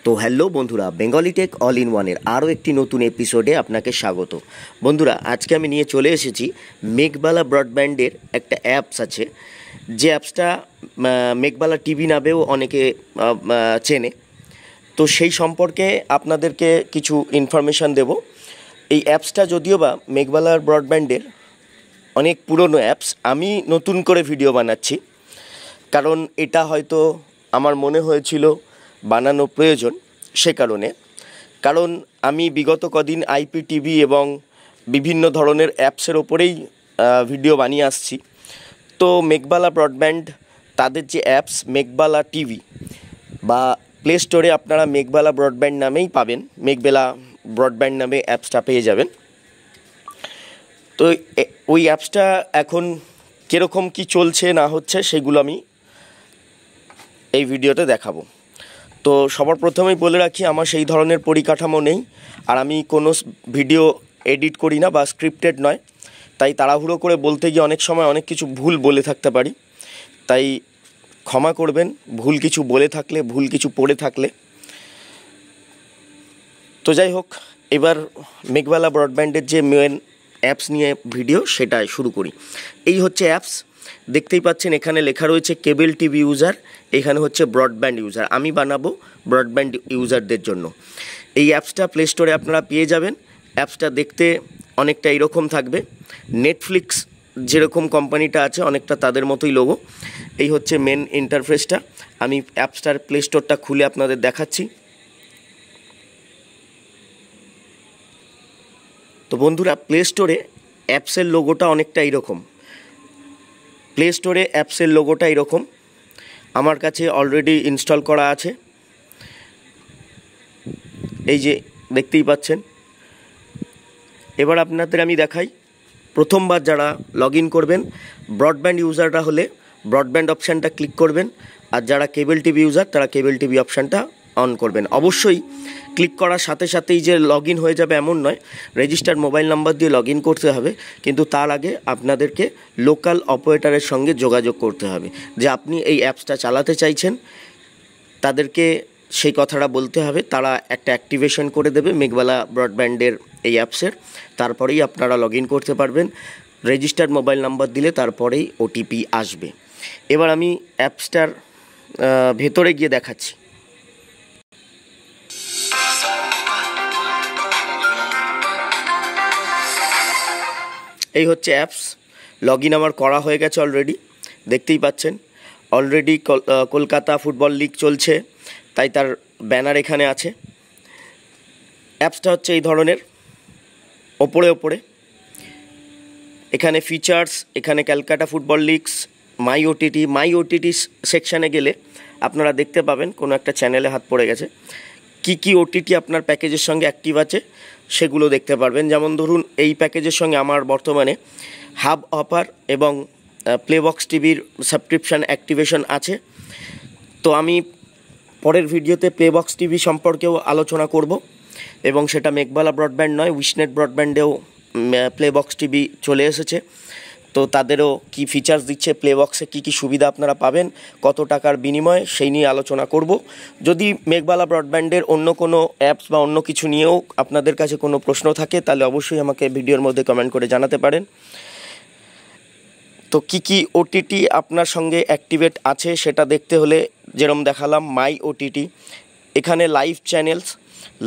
তো হ্যালো বন্ধুরা, Bengali take all in ওয়ানের আরও একটি নতুন এপিসোডে আপনাকে স্বাগত। বন্ধুরা, আজকে আমি নিয়ে চলে এসেছি মেঘবালা ব্রডব্যান্ডের একটা অ্যাপস আছে, যে অ্যাপসটা মেঘবালা টিভি নামেও অনেকে চেনে। তো সেই সম্পর্কে আপনাদেরকে কিছু ইনফরমেশান দেব। এই অ্যাপসটা যদিও বা মেঘবালার ব্রডব্যান্ডের অনেক পুরনো অ্যাপস, আমি নতুন করে ভিডিও বানাচ্ছি, কারণ এটা হয়তো আমার মনে হয়েছিল বানানো প্রয়োজন। সে কারণ আমি বিগত কদিন আইপিটিভি এবং বিভিন্ন ধরনের অ্যাপসের ওপরেই ভিডিও বানিয়ে আসছি। তো মেঘবালা ব্রডব্যান্ড তাদের যে অ্যাপস মেঘবালা টিভি, বা প্লে স্টোরে আপনারা মেঘবালা ব্রডব্যান্ড নামেই পাবেন, মেঘবালা ব্রডব্যান্ড নামে অ্যাপসটা পেয়ে যাবেন। তো ওই অ্যাপসটা এখন কীরকম কী চলছে না হচ্ছে সেগুলো আমি এই ভিডিওতে দেখাবো। তো সবার প্রথমেই বলে রাখি, আমার সেই ধরনের পরিকাঠামো নেই, আর আমি কোনো ভিডিও এডিট করি না বা স্ক্রিপ্টেড নয়, তাই তাড়াহুড়ো করে বলতে গিয়ে অনেক সময় অনেক কিছু ভুল বলে থাকতে পারি, তাই ক্ষমা করবেন ভুল কিছু বলে থাকলে, ভুল কিছু পড়ে থাকলে। তো যাই হোক, এবার মেঘবালা ব্রডব্যান্ডের যে মেন অ্যাপস নিয়ে ভিডিও সেটা শুরু করি। এই হচ্ছে অ্যাপস, দেখতেই পাচ্ছেন এখানে লেখা রয়েছে কেবল টিভি ইউজার, এখানে হচ্ছে ব্রডব্যান্ড ইউজার। আমি বানাবো ব্রডব্যান্ড ইউজারদের জন্য। এই অ্যাপসটা প্লে স্টোরে আপনারা পেয়ে যাবেন। অ্যাপসটা দেখতে অনেকটা এরকম থাকবে, নেটফ্লিক্স যেরকম কোম্পানিটা আছে অনেকটা তাদের মতোই লোগো। এই হচ্ছে মেন ইন্টারফেসটা। আমি অ্যাপসটার প্লে স্টোরটা খুলে আপনাদের দেখাচ্ছি। তো বন্ধুরা, প্লে স্টোরে অ্যাপসের লোগোটা অনেকটা এরকম। প্লে স্টোরে অ্যাপসের লোগোটা এরকম, আমার কাছে অলরেডি ইনস্টল করা আছে। এই যে দেখতেই পাচ্ছেন। এবার আপনাদের আমি দেখাই। প্রথমবার যারা লগ ইন করবেন, ব্রডব্যান্ড ইউজাররা হলে ব্রডব্যান্ড অপশানটা ক্লিক করবেন, আর যারা কেবল টিভি ইউজার তারা কেবল টিভি অপশানটা অন করবেন। অবশ্যই ক্লিক করার সাথে সাথেই যে লগ ইন হয়ে যাবে এমন নয়, রেজিস্টার্ড মোবাইল নাম্বার দিয়ে লগ ইন করতে হবে, কিন্তু তার আগে আপনাদেরকে লোকাল অপারেটরের সঙ্গে যোগাযোগ করতে হবে যে আপনি এই অ্যাপসটা চালাতে চাইছেন। তাদেরকে সেই কথাটা বলতে হবে, তারা একটা অ্যাক্টিভেশন করে দেবে মেঘবালা ব্রডব্যান্ডের এই অ্যাপসের, তারপরেই আপনারা লগ ইন করতে পারবেন। রেজিস্টার্ড মোবাইল নাম্বার দিলে তারপরেই ওটিপি আসবে। এবার আমি অ্যাপসটার ভেতরে গিয়ে দেখাচ্ছি। এই হচ্ছে অ্যাপস। লগ ইন আমার করা হয়ে গেছে অলরেডি, দেখতেই পাচ্ছেন। অলরেডি কলকাতা ফুটবল লিগ চলছে, তাই তার ব্যানার এখানে আছে। অ্যাপসটা হচ্ছে এই ধরনের, ওপরে এখানে ফিচার্স, এখানে ক্যালকাটা ফুটবল লিগস, মাই ওটিটি সেকশানে গেলে আপনারা দেখতে পাবেন কোনো একটা চ্যানেলে হাত পড়ে গেছে, কি ওটিটি আপনার প্যাকেজের সঙ্গে অ্যাক্টিভ আছে সেগুলো দেখতে পারবেন। যেমন ধরুন, এই প্যাকেজের সঙ্গে আমার বর্তমানে হাব অফার এবং প্লেবক্স টিভির সাবস্ক্রিপশান অ্যাক্টিভেশন আছে। তো আমি পরের ভিডিওতে প্লেবক্স টিভি সম্পর্কেও আলোচনা করব, এবং সেটা মেঘবালা ব্রডব্যান্ড নয়, উইশনেট ব্রডব্যান্ডেও প্লেবক্স টিভি চলে এসেছে। তো তাদেরও কি ফিচার্স দিচ্ছে, প্লেবক্সে কি সুবিধা আপনারা পাবেন, কত টাকার বিনিময়ে, সেই নিয়ে আলোচনা করব। যদি মেঘবালা ব্রডব্যান্ডের অন্য কোনো অ্যাপস বা অন্য কিছু নিয়েও আপনাদের কাছে কোনো প্রশ্ন থাকে, তাহলে অবশ্যই আমাকে ভিডিওর মধ্যে কমেন্ট করে জানাতে পারেন। তো কি ওটিটি আপনার সঙ্গে অ্যাক্টিভেট আছে সেটা দেখতে হলে যেরকম দেখালাম মাই ওটিটি, এখানে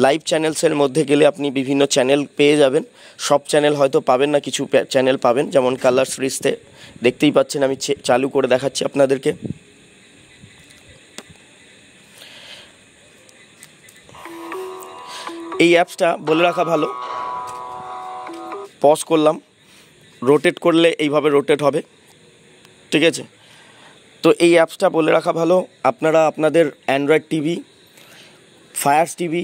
লাইভ চ্যানেলসের মধ্যে গেলে আপনি বিভিন্ন চ্যানেল পেয়ে যাবেন। সব চ্যানেল হয়তো পাবেন না, কিছু চ্যানেল পাবেন, যেমন কালার্স রিস্তে দেখতেই পাচ্ছেন। আমি চালু করে দেখাচ্ছি আপনাদেরকে। এই অ্যাপসটা বলে রাখা ভালো, পজ করলাম, রোটেট করলে এইভাবে রোটেট হবে, ঠিক আছে। তো এই অ্যাপসটা বলে রাখা ভালো, আপনারা আপনাদের অ্যান্ড্রয়েড টিভি, ফায়ার্স টিভি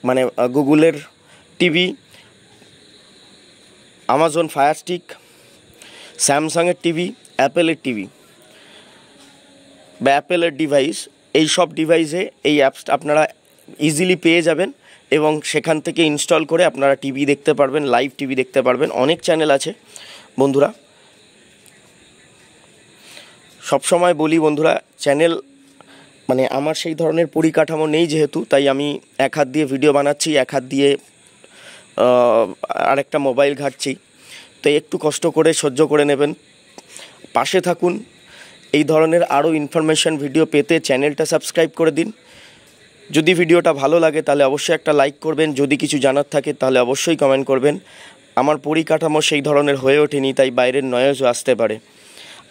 মানে গুগলের টিভি, আমাজন ফায়ার স্টিক, স্যামসাংয়ের টিভি, অ্যাপেলের টিভি বা অ্যাপেলের ডিভাইস, এই সব ডিভাইসে এই অ্যাপসটা আপনারা ইজিলি পেয়ে যাবেন, এবং সেখান থেকে ইনস্টল করে আপনারা টিভি দেখতে পারবেন, লাইভ টিভি দেখতে পারবেন। অনেক চ্যানেল আছে বন্ধুরা। সবসময় বলি বন্ধুরা, চ্যানেল মানে আমার সেই ধরনের পরিকাঠামো নেই যেহেতু, তাই আমি এক হাত দিয়ে ভিডিও বানাচ্ছি, এক হাত দিয়ে আরেকটা মোবাইল ঘাঁটছি। তাই একটু কষ্ট করে সহ্য করে নেবেন, পাশে থাকুন। এই ধরনের আরও ইনফরমেশান ভিডিও পেতে চ্যানেলটা সাবস্ক্রাইব করে দিন। যদি ভিডিওটা ভালো লাগে তাহলে অবশ্যই একটা লাইক করবেন, যদি কিছু জানার থাকে তাহলে অবশ্যই কমেন্ট করবেন। আমার পরিকাঠামো সেই ধরনের হয়ে ওঠেনি, তাই বাইরের নয়েজও আসতে পারে।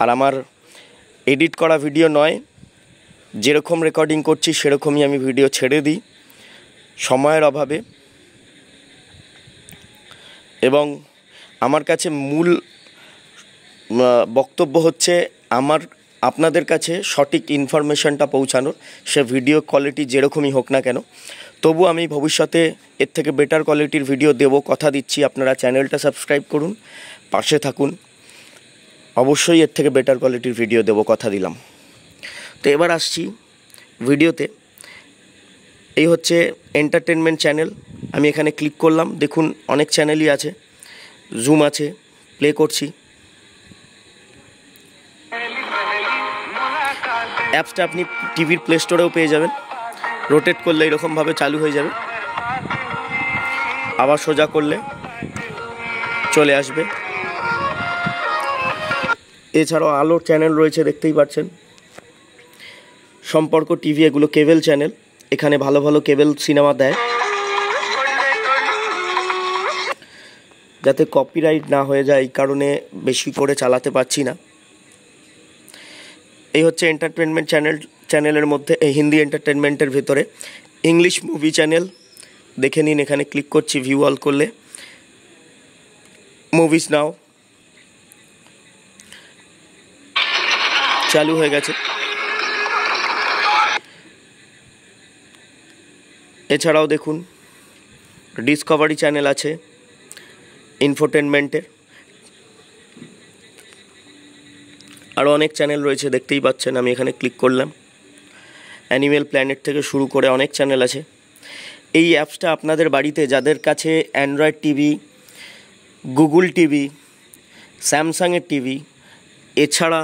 আর আমার এডিট করা ভিডিও নয়, যেরকম রেকর্ডিং করছি সেরকমই আমি ভিডিও ছেড়ে দিই সময়ের অভাবে। এবং আমার কাছে মূল বক্তব্য হচ্ছে আপনাদের কাছে সঠিক ইনফরমেশনটা পৌঁছানোর, সে ভিডিও কোয়ালিটি যেরকমই হোক না কেন। তবু আমি ভবিষ্যতে এর থেকে বেটার কোয়ালিটির ভিডিও দেব, কথা দিচ্ছি। আপনারা চ্যানেলটা সাবস্ক্রাইব করুন, পাশে থাকুন, অবশ্যই এর থেকে বেটার কোয়ালিটির ভিডিও দেব, কথা দিলাম। তো এবার আসছি ভিডিওতে। এই হচ্ছে এন্টারটেনমেন্ট চ্যানেল। আমি এখানে ক্লিক করলাম, দেখুন অনেক চ্যানেলই আছে, জুম আছে, প্লে করছি। অ্যাপসটা আপনি টিভির প্লে স্টোরেও পেয়ে যাবেন। রোটেট করলে এরকমভাবে চালু হয়ে যাবে, আবার সোজা করলে চলে আসবে। এছাড়াও আলোর চ্যানেল রয়েছে, দেখতেই পাচ্ছেন। সম্পর্ক টিভি, এগুলো কেবল চ্যানেল। এখানে ভালো ভালো কেবল সিনেমা দেয়, যাতে কপিরাইট না হয়ে যায় এই কারণে বেশি করে চালাতে পারছি না। এই হচ্ছে এন্টারটেনমেন্ট চ্যানেলের মধ্যে হিন্দি এন্টারটেনমেন্টের ভেতরে ইংলিশ মুভি চ্যানেল দেখে নিন। এখানে ক্লিক করছি, ভিউ অল করলে মুভিজ নাও চালু হয়ে গেছে। এছাড়াও দেখুন ডিসকভারি চ্যানেল আছে ইনফোটেনমেন্টের, আরও অনেক চ্যানেল রয়েছে, দেখতেই পাচ্ছেন। আমি এখানে ক্লিক করলাম, অ্যানিমেল প্ল্যানেট থেকে শুরু করে অনেক চ্যানেল আছে। এই অ্যাপসটা আপনাদের বাড়িতে যাদের কাছে অ্যান্ড্রয়েড টিভি, গুগল টিভি, স্যামসাংয়ের টিভি, এছাড়া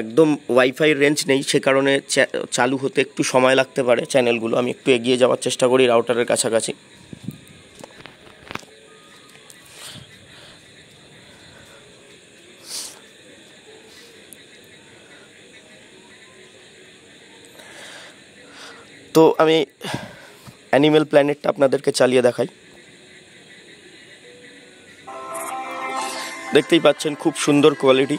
একদম ওয়াইফাই রেঞ্জ নেই, সে কারণে চালু হতে একটু সময় লাগতে পারে চ্যানেলগুলো। আমি একটু এগিয়ে যাওয়ার চেষ্টা করি রাউটারের কাছাকাছি। তো আমি অ্যানিমেল প্ল্যানেটটা আপনাদেরকে চালিয়ে দেখাই। দেখতেই পাচ্ছেন খুব সুন্দর কোয়ালিটি।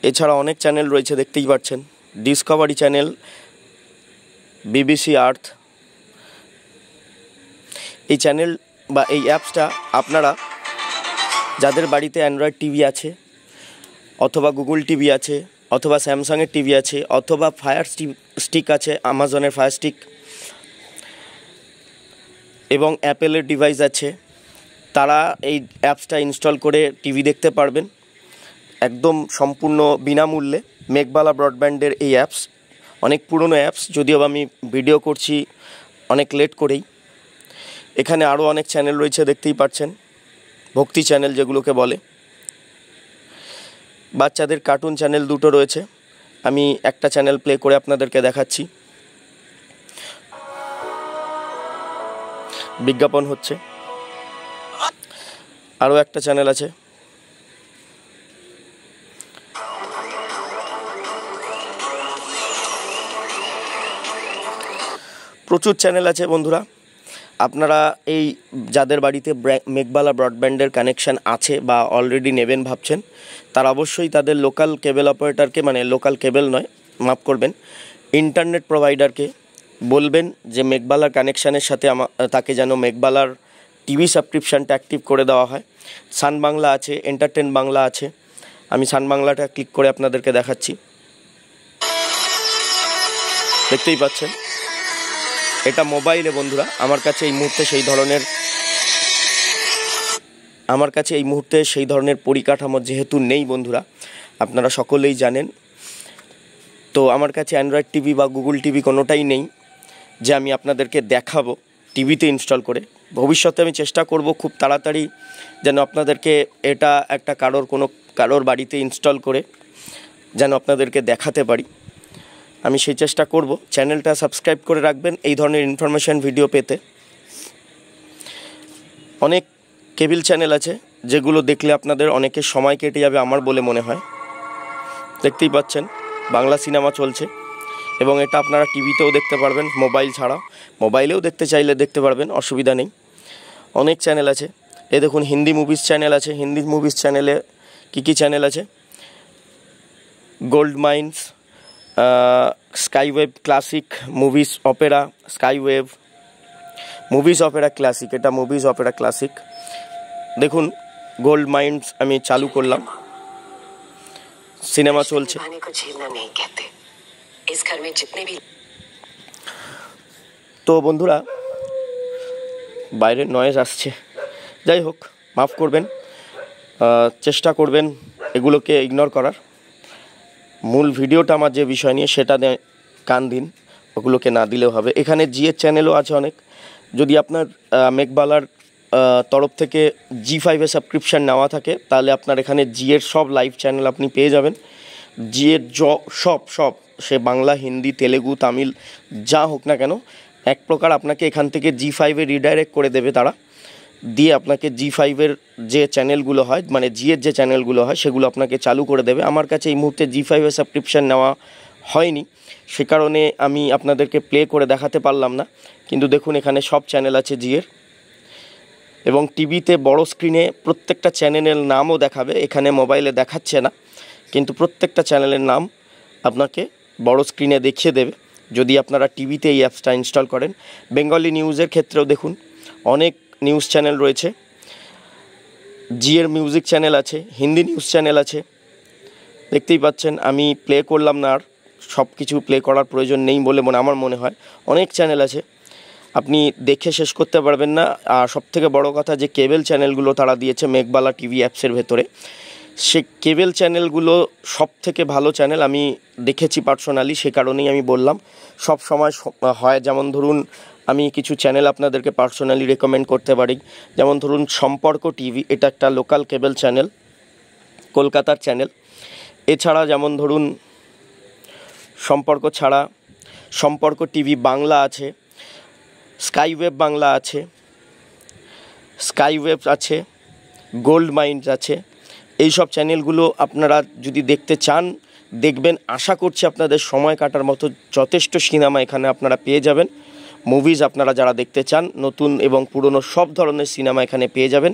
এছাড়া অনেক চ্যানেল রয়েছে, দেখতেই পাচ্ছেন। ডিসকভারি চ্যানেল, বিবিসি আর্থ। এই চ্যানেল বা এই অ্যাপসটা আপনারা যাদের বাড়িতে অ্যান্ড্রয়েড টিভি আছে, অথবা গুগল টিভি আছে, অথবা স্যামসাংয়ের টিভি আছে, অথবা ফায়ার স্টিক আছে, আমাজনের ফায়ার স্টিক, এবং অ্যাপেলের ডিভাইস আছে, তারা এই অ্যাপসটা ইনস্টল করে টিভি দেখতে পারবেন একদম সম্পূর্ণ বিনামূল্যে। মেঘবালা ব্রডব্যান্ডের এই অ্যাপস অনেক পুরনো অ্যাপস, যদিও আমি ভিডিও করছি অনেক লেট করেই। এখানে আরও অনেক চ্যানেল রয়েছে, দেখতেই পাচ্ছেন। ভক্তি চ্যানেল যেগুলোকে বলে, বাচ্চাদের কার্টুন চ্যানেল দুটো রয়েছে। আমি একটা চ্যানেল প্লে করে আপনাদেরকে দেখাচ্ছি। বিজ্ঞাপন হচ্ছে। আরও একটা চ্যানেল আছে, প্রচুর চ্যানেল আছে বন্ধুরা। আপনারা এই যাদের বাড়িতে মেঘবালা ব্রডব্যান্ডের কানেকশান আছে বা অলরেডি নেবেন ভাবছেন, তারা অবশ্যই তাদের লোকাল কেবল অপারেটরকে, মানে লোকাল কেবল নয়, মাফ করবেন, ইন্টারনেট প্রোভাইডারকে বলবেন যে মেঘবালার কানেকশানের সাথে তাকে যেন মেঘবালার টিভি সাবস্ক্রিপশানটা অ্যাক্টিভ করে দেওয়া হয়। সান বাংলা আছে, এন্টারটেন বাংলা আছে। আমি সান বাংলাটা ক্লিক করে আপনাদেরকে দেখাচ্ছি। দেখতেই পাচ্ছেন, এটা মোবাইলে বন্ধুরা। আমার কাছে এই মুহূর্তে সেই ধরনের পরিকাঠামো যেহেতু নেই বন্ধুরা, আপনারা সকলেই জানেন। তো আমার কাছে অ্যান্ড্রয়েড টিভি বা গুগল টিভি কোনোটাই নেই যে আমি আপনাদেরকে দেখাবো টিভিতে ইনস্টল করে। ভবিষ্যতে আমি চেষ্টা করব খুব তাড়াতাড়ি যেন আপনাদেরকে এটা একটা কারোর বাড়িতে ইনস্টল করে যেন আপনাদেরকে দেখাতে পারি, আমি সেই চেষ্টা করব। চ্যানেলটা সাবস্ক্রাইব করে রাখবেন এই ধরনের ইনফরমেশান ভিডিও পেতে। অনেক কেবল চ্যানেল আছে যেগুলো দেখলে আপনাদের অনেকের সময় কেটে যাবে আমার বলে মনে হয়। দেখতেই পাচ্ছেন বাংলা সিনেমা চলছে এবং এটা আপনারা টিভিতেও দেখতে পারবেন, মোবাইল ছাড়া। মোবাইলেও দেখতে চাইলে দেখতে পারবেন, অসুবিধা নেই। অনেক চ্যানেল আছে। দেখুন হিন্দি মুভিজ চ্যানেল আছে। হিন্দি মুভিজ চ্যানেলে কী চ্যানেল আছে? Gold Mines, Skywave Classic, Movies Opera, Skywave, Movies Opera Classic, এটা মুভিজ অপেরা ক্লাসিক। দেখুন গোল্ড মাইন্স আমি চালু করলাম, সিনেমা চলছে। তো বন্ধুরা বাইরের নয়েজ আসছে, যাই হোক মাফ করবেন, চেষ্টা করবেন এগুলোকে ইগনোর করার। মূল ভিডিওটা আমার যে বিষয় নিয়ে সেটা কান দিন, ওগুলোকে না দিলেও হবে। এখানে জিএর চ্যানেলও আছে অনেক। যদি আপনার মেঘবালার তরফ থেকে G5 সাবস্ক্রিপশান নেওয়া থাকে তাহলে আপনার এখানে জিএর সব লাইভ চ্যানেল আপনি পেয়ে যাবেন। জিএর সব সে বাংলা, হিন্দি, তেলেগু, তামিল যা হোক না কেন, এক প্রকার আপনাকে এখান থেকে G5 রিডাইরেক্ট করে দেবে তারা, দিয়ে আপনাকে G5 যে চ্যানেলগুলো হয়, মানে জিএর যে চ্যানেলগুলো হয় সেগুলো আপনাকে চালু করে দেবে। আমার কাছে এই মুহূর্তে G5 সাবস্ক্রিপশান নেওয়া হয়নি, সে কারণে আমি আপনাদেরকে প্লে করে দেখাতে পারলাম না। কিন্তু দেখুন এখানে সব চ্যানেল আছে জিএর, এবং টিভিতে বড় স্ক্রিনে প্রত্যেকটা চ্যানেলের নামও দেখাবে। এখানে মোবাইলে দেখাচ্ছে না, কিন্তু প্রত্যেকটা চ্যানেলের নাম আপনাকে বড় স্ক্রিনে দেখিয়ে দেবে যদি আপনারা টিভিতে এই অ্যাপসটা ইনস্টল করেন। বেঙ্গলি নিউজের ক্ষেত্রেও দেখুন অনেক নিউজ চ্যানেল রয়েছে। জিএর মিউজিক চ্যানেল আছে, হিন্দি নিউজ চ্যানেল আছে। দেখতেই পাচ্ছেন আমি প্লে করলাম না, আর সব কিছু প্লে করার প্রয়োজন নেই বলে আমার মনে হয়। অনেক চ্যানেল আছে, আপনি দেখে শেষ করতে পারবেন না। আর সবথেকে বড় কথা যে কেবল চ্যানেলগুলো তারা দিয়েছে মেঘবালা টিভি অ্যাপসের ভেতরে, সে কেবল চ্যানেলগুলো সব থেকে ভালো চ্যানেল আমি দেখেছি পার্সোনালি, সে কারণেই আমি বললাম। সব সময় হয়, যেমন ধরুন আমি কিছু চ্যানেল আপনাদেরকে পার্সোনালি রেকমেন্ড করতে পারি। যেমন ধরুন সম্পর্ক টিভি, এটা একটা লোকাল কেবল চ্যানেল, কলকাতার চ্যানেল। এছাড়া যেমন ধরুন সম্পর্ক ছাড়া সম্পর্ক টিভি বাংলা আছে, স্কাইওয়েভ বাংলা আছে, স্কাইওয়েভ আছে, গোল্ড মাইন্স আছে। এই সব চ্যানেলগুলো আপনারা যদি দেখতে চান দেখবেন। আশা করছি আপনাদের সময় কাটার মতো যথেষ্ট সিনেমা এখানে আপনারা পেয়ে যাবেন। মুভিজ আপনারা যারা দেখতে চান নতুন এবং পুরনো সব ধরনের সিনেমা এখানে পেয়ে যাবেন।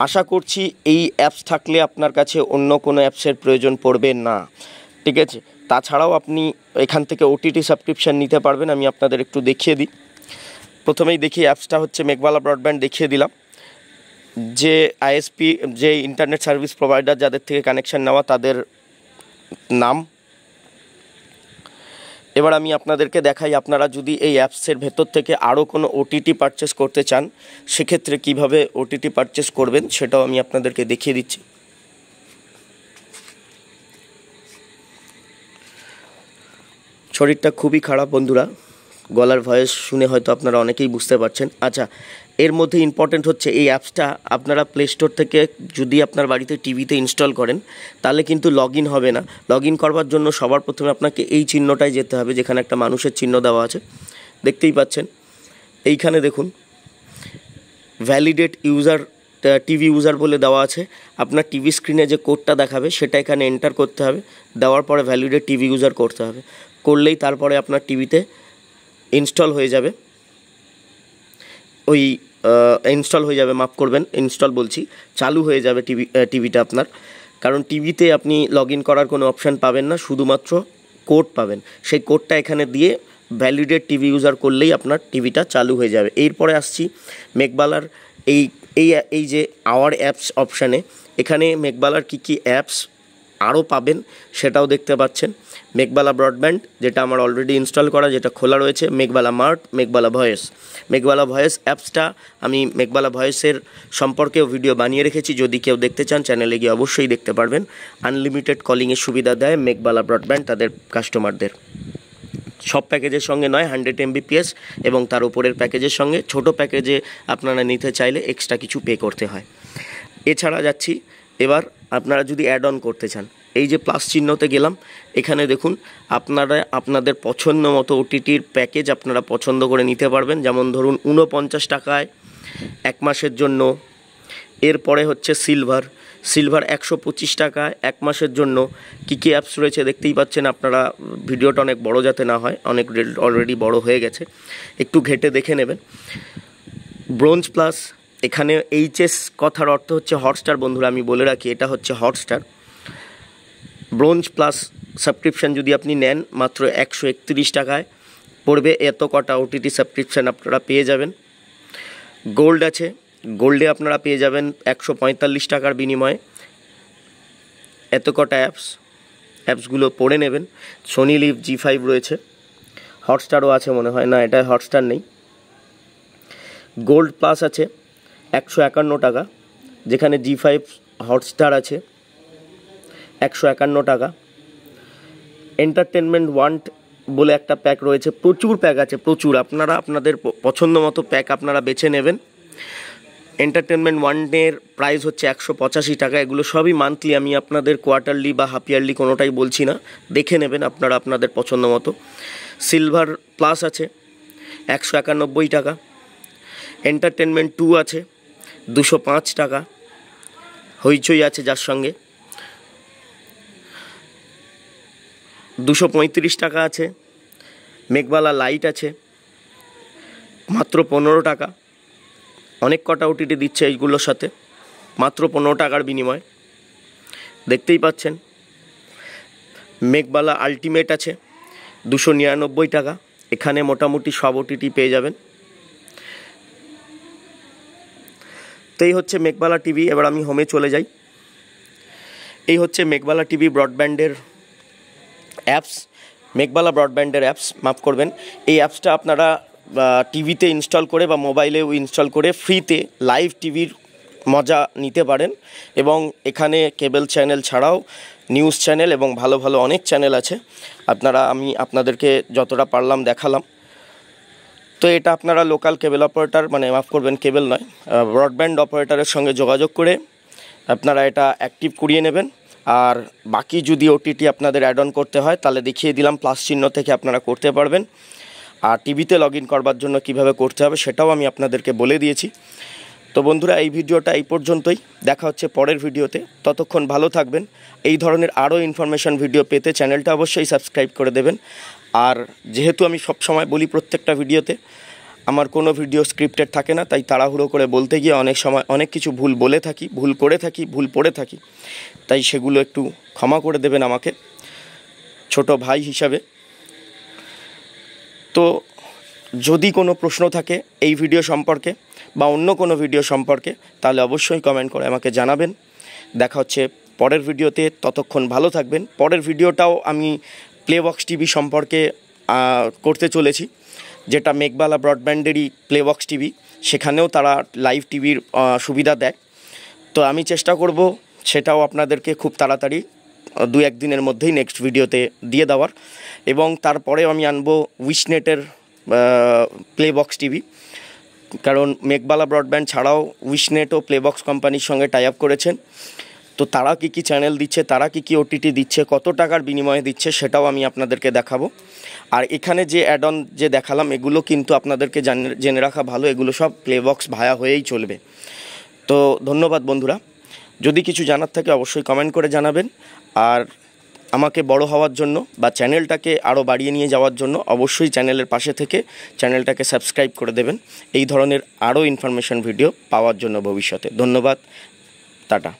আশা করছি এই অ্যাপস থাকলে আপনার কাছে অন্য কোনো অ্যাপসের প্রয়োজন পড়বে না, ঠিক আছে? তাছাড়াও আপনি এখান থেকে OTT সাবস্ক্রিপশান নিতে পারবেন। আমি আপনাদের একটু দেখিয়ে দিই। প্রথমেই দেখি অ্যাপসটা হচ্ছে মেঘবালা ব্রডব্যান্ড, দেখিয়ে দিলাম। যে আইএসপি, যে ইন্টারনেট সার্ভিস প্রোভাইডার যাদের থেকে কানেকশান নেওয়া তাদের নাম। এবার আমি আপনাদেরকে দেখাই, আপনারা যদি এই অ্যাপসের ভেতর থেকে আরও কোনো OTT পারচেস করতে চান সেক্ষেত্রে কিভাবে OTT পারচেস করবেন সেটাও আমি আপনাদেরকে দেখিয়ে দিচ্ছি। শরীরটা খুবই খারাপ বন্ধুরা, গলার ভয়েস শুনে হয়তো আপনারা অনেকেই বুঝতে পারছেন। আচ্ছা, এর মধ্যে ইম্পর্টেন্ট হচ্ছে এই অ্যাপসটা আপনারা প্লে স্টোর থেকে যদি আপনার বাড়িতে টিভিতে ইনস্টল করেন তাহলে কিন্তু লগ ইন হবে না। লগ ইন করবার জন্য সবার প্রথমে আপনাকে এই চিহ্নটায় যেতে হবে, যেখানে একটা মানুষের চিহ্ন দেওয়া আছে, দেখতেই পাচ্ছেন। এইখানে দেখুন ভ্যালিডেট ইউজার, টিভি ইউজার বলে দেওয়া আছে। আপনার টিভি স্ক্রিনে যে কোডটা দেখাবে সেটা এখানে এন্টার করতে হবে। দেওয়ার পরে ভ্যালিডেট টিভি ইউজার করতে হবে, করলেই তারপরে আপনার টিভিতে ইনস্টল হয়ে যাবে। মাফ করবেন, ইনস্টল বলছি, চালু হয়ে যাবে টিভিটা আপনার। কারণ টিভিতে আপনি লগ ইন করার কোনো অপশান পাবেন না, শুধুমাত্র কোড পাবেন। সেই কোডটা এখানে দিয়ে ভ্যালিডেট টিভি ইউজার করলেই আপনার টিভিটা চালু হয়ে যাবে। এরপরে আসছি মেঘবালার এই যে আওয়ার অ্যাপস অপশানে, এখানে মেঘবালার কী অ্যাপস আরও পাবেন সেটাও দেখতে পাচ্ছেন। মেঘবালা ব্রডব্যান্ড যেটা আমার অলরেডি ইনস্টল করা, যেটা খোলা রয়েছে, মেঘবালা মার্ট, মেঘবালা ভয়েস। মেঘবালা ভয়েস অ্যাপসটা আমি মেঘবালা ভয়েসের সম্পর্কেও ভিডিও বানিয়ে রেখেছি, যদি কেউ দেখতে চান চ্যানেলে গিয়ে অবশ্যই দেখতে পারবেন। আনলিমিটেড কলিংয়ের সুবিধা দেয় মেঘবালা ব্রডব্যান্ড তাদের কাস্টমারদের। সব প্যাকেজের সঙ্গে নয়, 100 Mbps এবং তার উপরের প্যাকেজের সঙ্গে। ছোট প্যাকেজে আপনারা নিতে চাইলে এক্সট্রা কিছু পে করতে হয়। এছাড়া যাচ্ছি এবার আপনারা যদি অ্যাড অন করতে চান, এই যে প্লাস চিহ্নতে গেলাম, এখানে দেখুন আপনারা আপনাদের পছন্দ মতো ওটিটির প্যাকেজ আপনারা পছন্দ করে নিতে পারবেন। যেমন ধরুন 49 টাকায় 1 মাসের জন্য। এরপরে হচ্ছে সিলভার 125 টাকায় 1 মাসের জন্য। কী কী অ্যাপস রয়েছে দেখতেই পাচ্ছেন আপনারা। ভিডিওটা অনেক বড় যাতে না হয়, অনেক অলরেডি বড় হয়ে গেছে, একটু ঘেটে দেখে নেবেন। ব্রোঞ্জ প্লাস, এখানে এইচএস কথার অর্থ হচ্ছে হটস্টার। বন্ধুরা আমি বলে রাখি, এটা হচ্ছে হটস্টার। ব্রোঞ্জ প্লাস সাবস্ক্রিপশান যদি আপনি নেন মাত্র 131 টাকায় পড়বে। এত কটা ওটিটি সাবস্ক্রিপশান আপনারা পেয়ে যাবেন। গোল্ড আছে, গোল্ডে আপনারা পেয়ে যাবেন 145 টাকার বিনিময়ে এত কটা অ্যাপসগুলো পড়ে নেবেন। সোনি লিভ, G5 রয়েছে, হটস্টারও আছে মনে হয়, না এটা হটস্টার নেই। গোল্ড প্লাস আছে 151 টাকা, যেখানে G5 হটস্টার আছে 151 টাকা। এন্টারটেনমেন্ট ওয়ান্ট বলে একটা প্যাক রয়েছে, প্রচুর প্যাক আছে, প্রচুর। আপনারা আপনাদের পছন্দ মতো প্যাক আপনারা বেছে নেবেন। এন্টারটেনমেন্ট ওয়ানের প্রাইস হচ্ছে 185 টাকা। এগুলো সবই মান্থলি, আমি আপনাদের কোয়ার্টারলি বা হাফ ইয়ারলি কোনোটাই বলছি না, দেখে নেবেন আপনারা আপনাদের পছন্দ মতো। সিলভার প্লাস আছে 191 টাকা। এন্টারটেনমেন্ট 2 আছে 205 টাকা। হইচই আছে যার সঙ্গে 235 টাকা আছে। মেঘবালা লাইট আছে মাত্র 15 টাকা। অনেক কটা ওটিটি দিচ্ছে এইগুলোর সাথে মাত্র 15 টাকার বিনিময়ে, দেখতেই পাচ্ছেন। মেঘবালা আলটিমেট আছে 299 টাকা। এখানে মোটামুটি সব ওটিটি পেয়ে যাবেন। তো এই হচ্ছে মেঘবালা টিভি। এবার আমি হোমে চলে যাই। এই হচ্ছে মেঘবালা টিভি ব্রডব্যান্ডের অ্যাপস, মেঘবালা ব্রডব্যান্ডের অ্যাপস, মাফ করবেন। এই অ্যাপসটা আপনারা টিভিতে ইনস্টল করে বা মোবাইলেও ইনস্টল করে ফ্রিতে লাইভ টিভির মজা নিতে পারেন। এবং এখানে কেবল চ্যানেল ছাড়াও নিউজ চ্যানেল এবং ভালো ভালো অনেক চ্যানেল আছে। আমি আপনাদেরকে যতটা পারলাম দেখালাম। তো এটা আপনারা লোকাল কেবল অপারেটর, মানে মাফ করবেন কেবল নয়, ব্রডব্যান্ড অপারেটরের সঙ্গে যোগাযোগ করে আপনারা এটা অ্যাক্টিভ করিয়ে নেবেন। আর বাকি যদি ওটিটি আপনাদের অ্যাড অন করতে হয় তাহলে দেখিয়ে দিলাম, প্লাস চিহ্ন থেকে আপনারা করতে পারবেন। আর টিভিতে লগ ইন করবার জন্য কিভাবে করতে হবে সেটাও আমি আপনাদেরকে বলে দিয়েছি। তো বন্ধুরা এই ভিডিওটা এই পর্যন্তই, দেখা হচ্ছে পরের ভিডিওতে। ততক্ষণ ভালো থাকবেন। এই ধরনের আরও ইনফরমেশন ভিডিও পেতে চ্যানেলটা অবশ্যই সাবস্ক্রাইব করে দেবেন। আর যেহেতু আমি সব সময় বলি প্রত্যেকটা ভিডিওতে, আমার কোনো ভিডিও স্ক্রিপ্টেড থাকে না, তাই তাড়াহুড়ো করে বলতে গিয়ে অনেক সময় অনেক কিছু ভুল বলে থাকি, ভুল করে থাকি, ভুল পড়ে থাকি, তাই সেগুলো একটু ক্ষমা করে দেবেন আমাকে ছোট ভাই হিসাবে। তো যদি কোনো প্রশ্ন থাকে এই ভিডিও সম্পর্কে বা অন্য কোনো ভিডিও সম্পর্কে তাহলে অবশ্যই কমেন্ট করে আমাকে জানাবেন। দেখা হচ্ছে পরের ভিডিওতে, ততক্ষণ ভালো থাকবেন। পরের ভিডিওটাও আমি প্লেবক্স টিভি সম্পর্কে করতে চলেছি, যেটা মেঘবালা ব্রডব্যান্ডেরই প্লেবক্স টিভি, সেখানেও তারা লাইভ টিভির সুবিধা দেয়। তো আমি চেষ্টা করব সেটাও আপনাদেরকে খুব তাড়াতাড়ি 2-1 দিনের মধ্যেই নেক্সট ভিডিওতে দিয়ে দেওয়ার। এবং তারপরেও আমি আনবো উইশনেটের প্লেবক্স টিভি, কারণ মেঘবালা ব্রডব্যান্ড ছাড়াও উইশনেটও প্লেবক্স কোম্পানির সঙ্গে টাই আপ করেছেন। তো তারা কী কী চ্যানেল দিচ্ছে, তারা কী কী ওটিটি দিচ্ছে, কত টাকার বিনিময়ে দিচ্ছে সেটাও আমি আপনাদেরকে দেখাবো। আর এখানে যে অ্যাড অন যে দেখালাম এগুলো কিন্তু আপনাদেরকে জেনে রাখা ভালো, এগুলো সব প্লেবক্স ভায়া হয়েই চলবে। তো ধন্যবাদ বন্ধুরা। যদি কিছু জানার থাকে অবশ্যই কমেন্ট করে জানাবেন। আর আমাকে বড় হওয়ার জন্য বা চ্যানেলটাকে আরও বাড়িয়ে নিয়ে যাওয়ার জন্য অবশ্যই চ্যানেলের পাশে থেকে চ্যানেলটাকে সাবস্ক্রাইব করে দেবেন এই ধরনের আরও ইনফরমেশন ভিডিও পাওয়ার জন্য ভবিষ্যতে। ধন্যবাদ, টাটা।